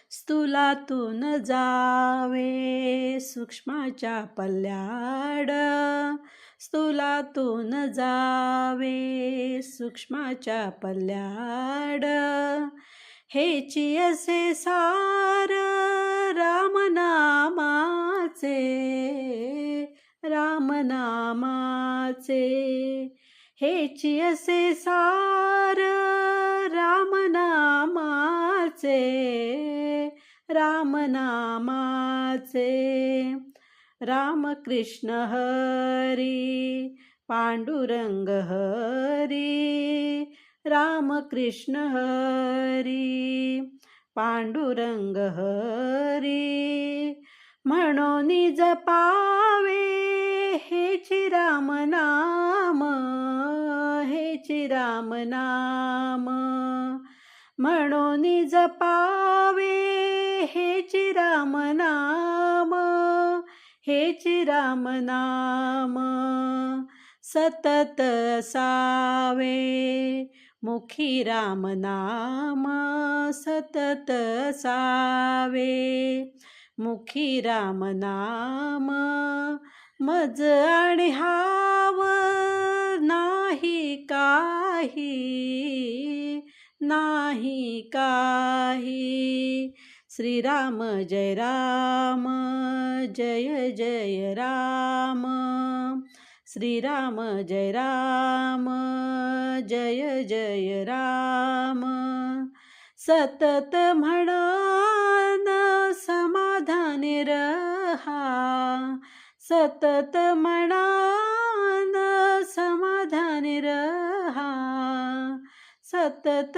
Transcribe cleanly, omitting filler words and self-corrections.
स्थूलातून जावे सूक्ष्माच्या पल्ल्याड, स्थूलातून जावे सूक्ष्माच्या पल्ल्याड. हेची असे सार रामनामाचे, रामनामाचे. हेची असे सार रामनामाचे, रामनामाचे. रामकृष्ण हरी पांडुरंग हरी, रामकृष्ण हरी पांडुरंग हरी. म्हणून जपावे हेची रामनाम, हेची रामनाम. म्हणून जपावे हेची रामनाम, हेची रामनाम. सतत असावे मुखी रामनाम, सतत असावे मुखी रामनाम. मज आणि हाव नाही काही, नाही काही. श्रीराम जय राम, जय जय राम. श्रीराम जय राम, जय जय राम. सतत म्हणान समाधानी रहा, सतत म्हणान समाधानी रहा. सतत